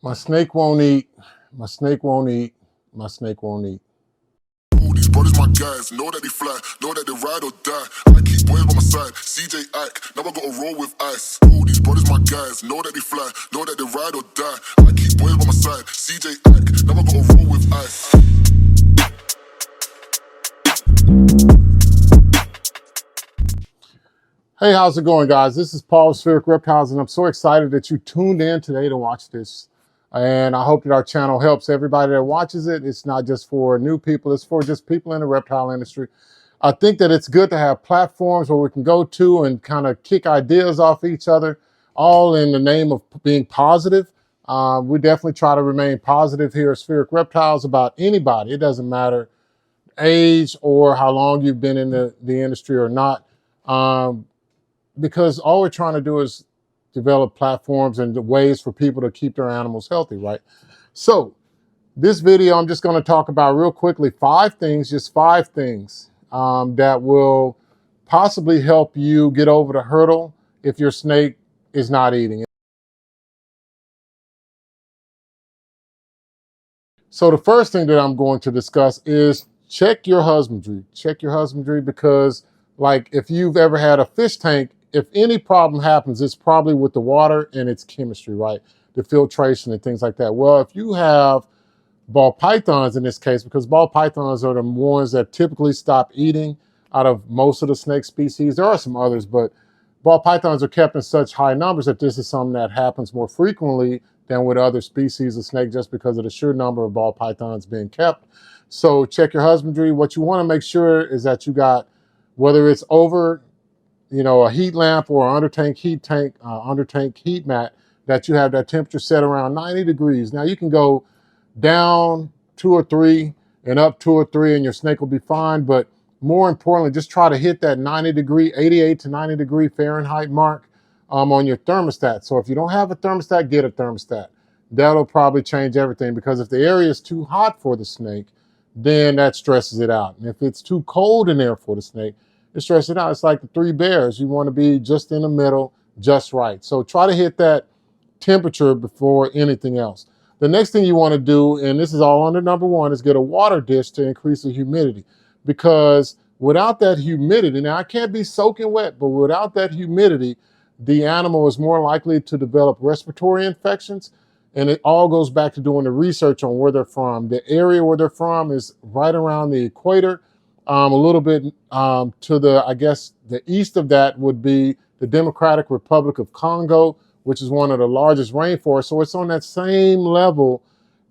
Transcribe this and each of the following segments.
My snake won't eat. My snake won't eat. My snake won't eat. All these brothers, my guys, know that they fly, know that they ride or die. I keep boys by my side, CJ Ike, now I gotta roll with ice. All these brothers, my guys, know that they fly, know that they ride or die. I keep boys by my side, CJ Ike, now I gotta roll with ice. Hey, how's it going, guys? This is Paul, Spheric Reptiles, and I'm so excited that you tuned in today to watch this. And I hope that our channel helps everybody that watches it. It's not just for new people, it's for just people in the reptile industry. I think that it's good to have platforms where we can go to and kind of kick ideas off each other, all in the name of being positive. We definitely try to remain positive here at Spheric Reptiles about anybody. It doesn't matter age or how long you've been in the industry or not. Because all we're trying to do is develop platforms and ways for people to keep their animals healthy, right? So this video, I'm just going to talk about real quickly just five things that will possibly help you get over the hurdle if your snake is not eating. So the first thing that I'm going to discuss is check your husbandry. Check your husbandry because, like, if you've ever had a fish tank, if any problem happens, it's probably with the water and its chemistry, right? The filtration and things like that. Well, if you have ball pythons in this case, because ball pythons are the ones that typically stop eating out of most of the snake species. There are some others, but ball pythons are kept in such high numbers that this is something that happens more frequently than with other species of snake just because of the sheer number of ball pythons being kept. So check your husbandry. What you want to make sure is that you got, whether it's over, a heat lamp or under tank heat mat, that you have that temperature set around 90 degrees. Now you can go down 2 or 3 and up 2 or 3 and your snake will be fine. But more importantly, just try to hit that 88 to 90 degree Fahrenheit mark on your thermostat. So if you don't have a thermostat, get a thermostat. That'll probably change everything, because if the area is too hot for the snake, then that stresses it out. And if it's too cold in there for the snake, it stresses it out. It's like the 3 bears. You want to be just in the middle, just right. So try to hit that temperature before anything else. The next thing you want to do, and this is all under number 1, is get a water dish to increase the humidity. Because without that humidity, now I can't be soaking wet, but without that humidity, the animal is more likely to develop respiratory infections. And it all goes back to doing the research on where they're from. The area where they're from is right around the equator. A little bit to the, I guess, the east of that would be the Democratic Republic of Congo, which is one of the largest rainforests. So it's on that same level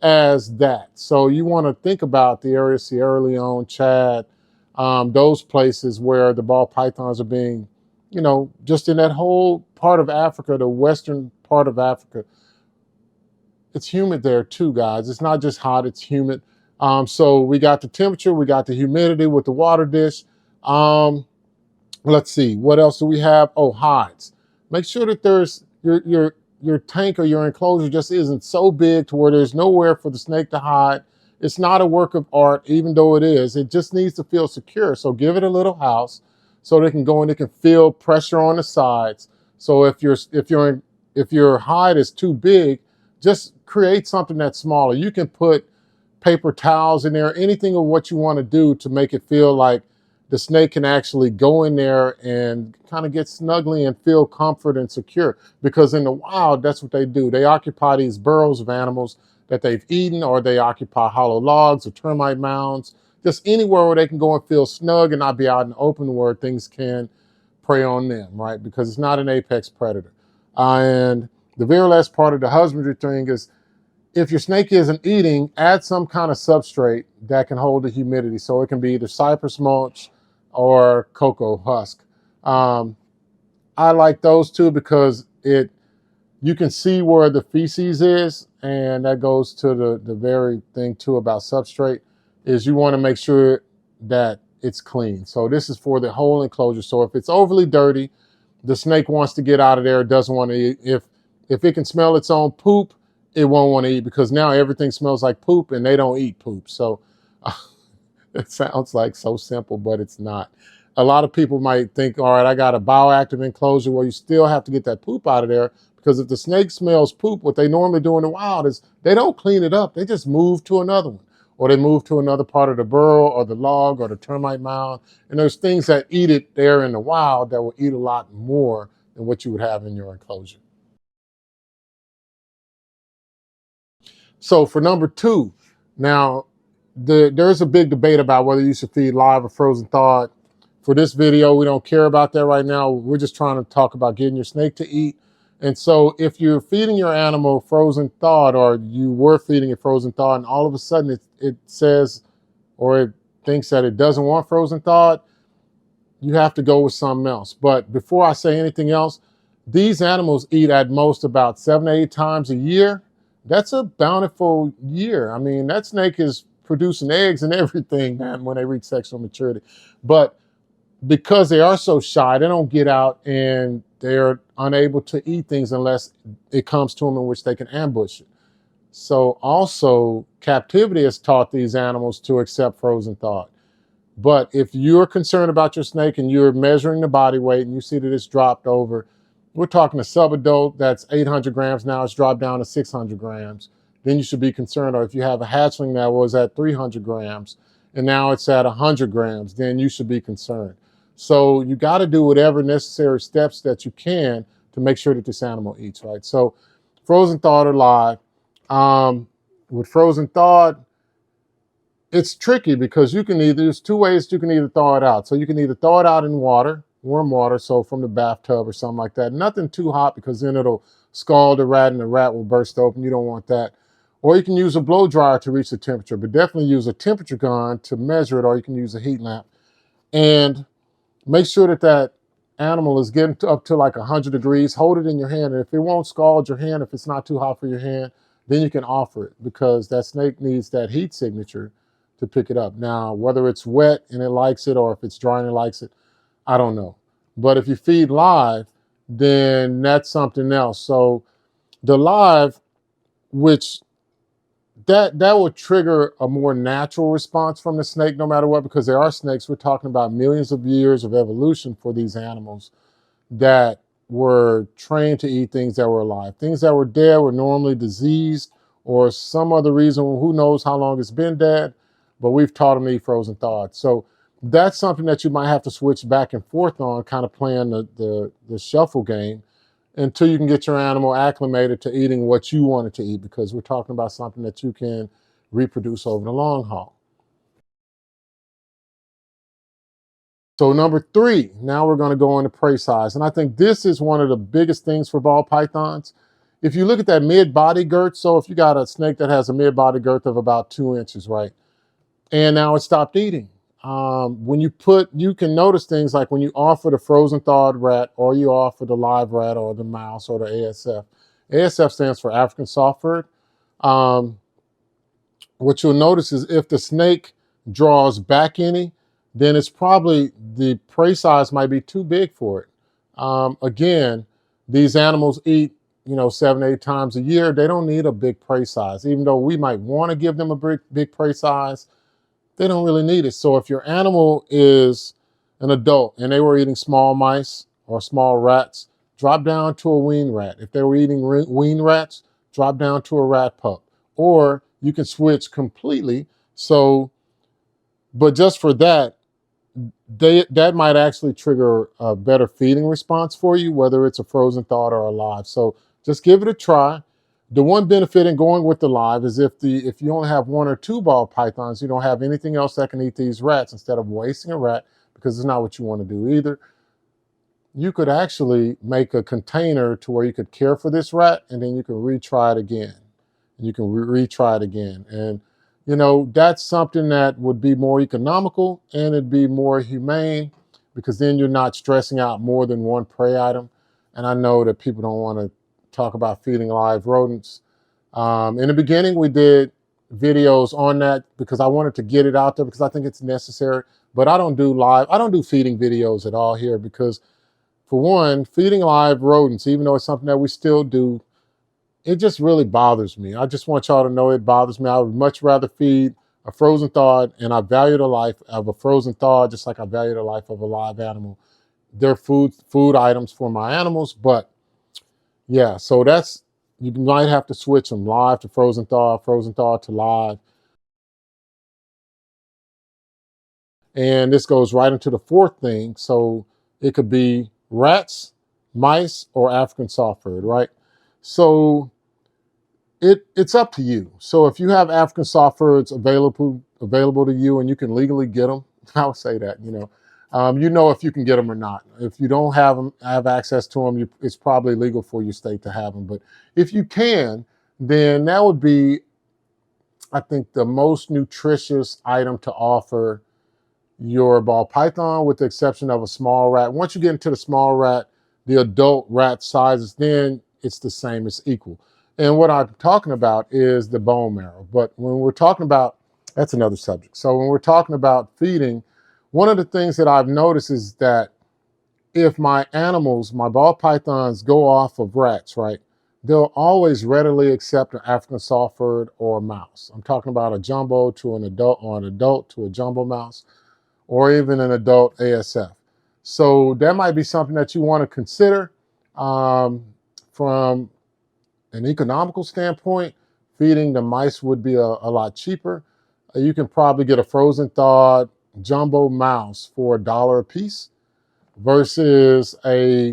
as that. So you want to think about the area, Sierra Leone, Chad, those places where the ball pythons are being, just in that whole part of Africa, the western part of Africa. It's humid there too, guys. It's not just hot, it's humid. So we got the temperature, we got the humidity with the water dish. Let's see, what else do we have? Oh, hides. Make sure that there's your tank or your enclosure just isn't so big to where there's nowhere for the snake to hide. It's not a work of art, even though it is. It just needs to feel secure. So give it a little house so they can go and they can feel pressure on the sides. So if your hide is too big, just create something that's smaller. You can put paper towels in there, anything of what you want to do to make it feel like the snake can actually go in there and kind of get snuggly and feel comfort and secure. Because in the wild, that's what they do. They occupy these burrows of animals that they've eaten, or they occupy hollow logs or termite mounds, just anywhere where they can go and feel snug and not be out in the open where things can prey on them, right? Because it's not an apex predator. And the very last part of the husbandry thing is, if your snake isn't eating, add some kind of substrate that can hold the humidity. So it can be either cypress mulch or cocoa husk. I like those two because you can see where the feces is, and that goes to the very thing too about substrate, is you want to make sure that it's clean. So this is for the whole enclosure. So if it's overly dirty, the snake wants to get out of there, doesn't want to eat. If it can smell its own poop, it won't want to eat, because now everything smells like poop and they don't eat poop. So it sounds like so simple, but it's not. A lot of people might think, all right, I got a bioactive enclosure. Well, you still have to get that poop out of there, Because if the snake smells poop, what they normally do in the wild is they don't clean it up. They just move to another one, or they move to another part of the burrow or the log or the termite mound. And there's things that eat it there in the wild that will eat a lot more than what you would have in your enclosure. So for number 2, now there's a big debate about whether you should feed live or frozen thawed. For this video, we don't care about that right now. We're just trying to talk about getting your snake to eat. And so if you're feeding your animal frozen thawed, or you were feeding it frozen thawed, and all of a sudden it says, or it thinks that it doesn't want frozen thawed, you have to go with something else. But before I say anything else, these animals eat at most about 7 to 8 times a year. That's a bountiful year. I mean, that snake is producing eggs and everything, man, when they reach sexual maturity. But because they are so shy, they don't get out, and they're unable to eat things unless it comes to them in which they can ambush it. So also, captivity has taught these animals to accept frozen thawed. But if you're concerned about your snake and you're measuring the body weight and you see that it's dropped over, we're talking a subadult that's 800 grams, now it's dropped down to 600 grams, then you should be concerned. Or if you have a hatchling that was at 300 grams and now it's at 100 grams, then you should be concerned. So you got to do whatever necessary steps that you can to make sure that this animal eats, right? So frozen thawed or live. With frozen thawed, it's tricky because there's 2 ways you can either thaw it out. So you can either thaw it out in water, warm water, so from the bathtub or something like that. Nothing too hot, because then it'll scald the rat and the rat will burst open. You don't want that. Or you can use a blow dryer to reach the temperature, but definitely use a temperature gun to measure it, or you can use a heat lamp. And make sure that that animal is getting up to like 100 degrees. Hold it in your hand, and if it won't scald your hand, if it's not too hot for your hand, then you can offer it, because that snake needs that heat signature to pick it up. Now, whether it's wet and it likes it, or if it's dry and it likes it, I don't know. But if you feed live, then that's something else. So the live, which that will trigger a more natural response from the snake no matter what, because there are snakes, we're talking about millions of years of evolution for these animals that were trained to eat things that were alive. Things that were dead were normally diseased or some other reason. Who knows how long it's been dead, but we've taught them to eat frozen thawed. So that's something that you might have to switch back and forth on, kind of playing the shuffle game until you can get your animal acclimated to eating what you want it to eat, because we're talking about something that you can reproduce over the long haul. So number 3, now we're going to go into prey size. And I think this is one of the biggest things for ball pythons. If you look at that mid-body girth, so if you got a snake that has a mid-body girth of about 2 inches, right? And now it stopped eating. You can notice things like when you offer the frozen thawed rat, or you offer the live rat, or the mouse, or the ASF. ASF stands for African soft fur. What you'll notice is if the snake draws back any, then it's probably the prey size might be too big for it. Again, these animals eat 7 to 8 times a year. They don't need a big prey size, even though we might want to give them a big prey size. They don't really need it. So if your animal is an adult and they were eating small mice or small rats, drop down to a weaned rat. If they were eating weaned rats, drop down to a rat pup. Or you can switch completely. So, but just for that, that might actually trigger a better feeding response for you, whether it's a frozen thawed or a live. So just give it a try. The one benefit in going with the live is if you only have 1 or 2 ball pythons, you don't have anything else that can eat these rats. Instead of wasting a rat, because it's not what you want to do either, you could actually make a container to where you could care for this rat, and then you can retry it again. You can retry it again. And that's something that would be more economical, and it'd be more humane, because then you're not stressing out more than one prey item. And I know that people don't want to talk about feeding live rodents. In the beginning, we did videos on that because I wanted to get it out there, because I think it's necessary. But I don't do feeding videos at all here, because for one, feeding live rodents, even though it's something that we still do, it just really bothers me. I just want y'all to know it bothers me. I would much rather feed a frozen thawed, and I value the life of a frozen thawed just like I value the life of a live animal. They're food items for my animals, but Yeah, so that's, you might have to switch them live to frozen thaw to live. And this goes right into the fourth thing. So it could be rats, mice, or African soft fur, right? So it's up to you. So if you have African soft furs available to you and you can legally get them, I would say that, you know if you can get them or not. If you don't have access to them, it's probably legal for your state to have them. But if you can, then that would be, I think, the most nutritious item to offer your ball python, with the exception of a small rat. Once you get into the small rat, the adult rat sizes, then it's the same, it's equal. And what I'm talking about is the bone marrow. But when we're talking about, that's another subject. So when we're talking about feeding, one of the things that I've noticed is that if my animals, my ball pythons, go off of rats, right, they'll always readily accept an African soft fur or a mouse. I'm talking about a jumbo to an adult, or an adult to a jumbo mouse, or even an adult ASF. So that might be something that you want to consider. From an economical standpoint, feeding the mice would be a lot cheaper. You can probably get a frozen thawed jumbo mouse for $1 a piece versus I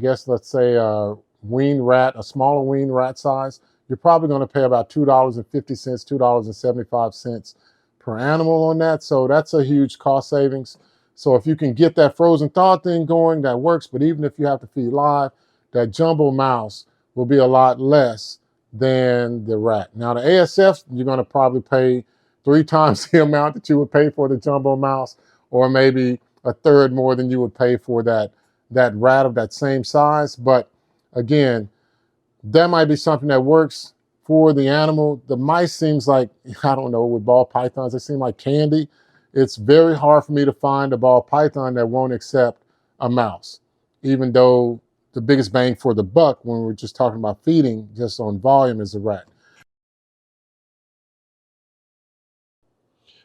guess, let's say a weaned rat, a smaller weaned rat size. You're probably going to pay about $2.50, $2.75 per animal on that. So that's a huge cost savings. So if you can get that frozen thaw thing going, that works. But even if you have to feed live, that jumbo mouse will be a lot less than the rat. Now the ASFs, you're going to probably pay 3 times the amount that you would pay for the jumbo mouse, or maybe a third more than you would pay for that rat of that same size. But again, that might be something that works for the animal. The mice seems like, I don't know, with ball pythons, they seem like candy. It's very hard for me to find a ball python that won't accept a mouse, even though the biggest bang for the buck when we're just talking about feeding just on volume is a rat.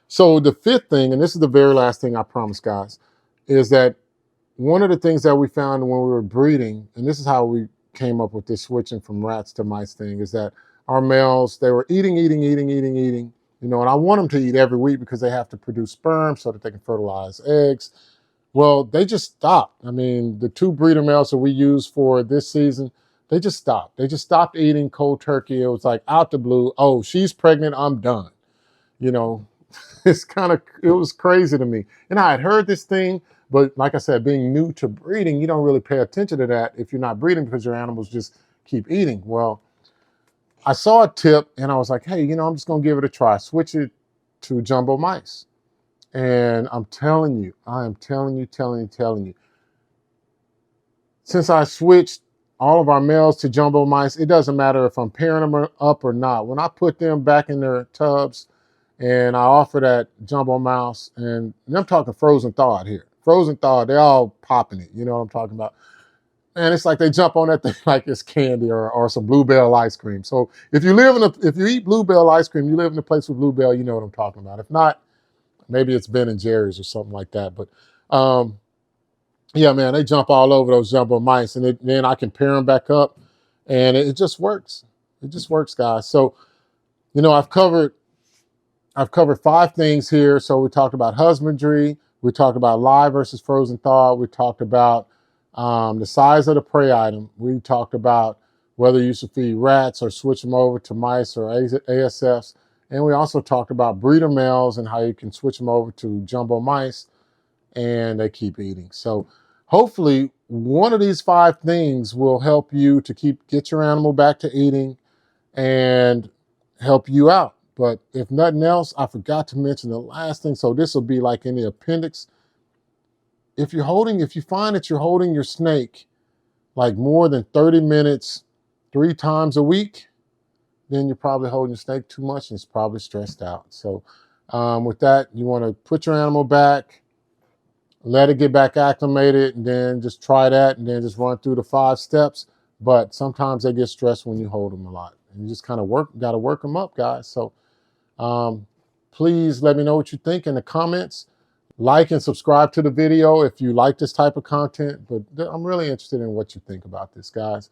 So the fifth thing, and this is the very last thing I promise, guys, is that one of the things that we found when we were breeding, and this is how we came up with this switching from rats to mice thing, is that our males, they were eating, and I want them to eat every week because they have to produce sperm so that they can fertilize eggs. Well, they just stopped. I mean, the 2 breeder males that we used for this season, they just stopped. They just stopped eating cold turkey. It was like out the blue, oh, she's pregnant, I'm done. You know, it was crazy to me. And I had heard this thing, but like I said, being new to breeding, you don't really pay attention to that if you're not breeding because your animals just keep eating. Well, I saw a tip and I was like, hey, I'm just going to give it a try. Switch it to jumbo mice. And I'm telling you, telling you, since I switched all of our males to jumbo mice, it doesn't matter if I'm pairing them up or not. When I put them back in their tubs, and I offer that jumbo mouse, and I'm talking frozen thawed here. Frozen thawed, they're all popping it. You know what I'm talking about? And it's like they jump on that thing like it's candy or some Bluebell ice cream. So if you eat Bluebell ice cream, you live in a place with Bluebell, you know what I'm talking about. If not, maybe it's Ben and Jerry's or something like that. But yeah, man, they jump all over those jumbo mice, and then I can pair them back up, and it just works. It just works, guys. So I've covered 5 things here. So we talked about husbandry. We talked about live versus frozen thaw. We talked about the size of the prey item. We talked about whether you should feed rats or switch them over to mice or ASFs. And we also talked about breeder males and how you can switch them over to jumbo mice and they keep eating. So hopefully one of these 5 things will help you to get your animal back to eating and help you out. But if nothing else, I forgot to mention the last thing. So this will be like in the appendix. If you find that you're holding your snake like more than 30 minutes 3 times a week, then you're probably holding your snake too much and it's probably stressed out. So with that, you want to put your animal back, let it get back acclimated, and then just try that, and then just run through the 5 steps. But sometimes they get stressed when you hold them a lot. And you just kind of got to work them up, guys. So please let me know what you think in the comments. Like and subscribe to the video if you like this type of content. But I'm really interested in what you think about this, guys.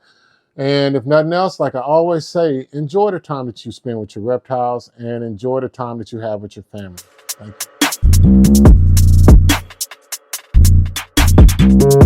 And if nothing else, like I always say, enjoy the time that you spend with your reptiles and enjoy the time that you have with your family. Thank you.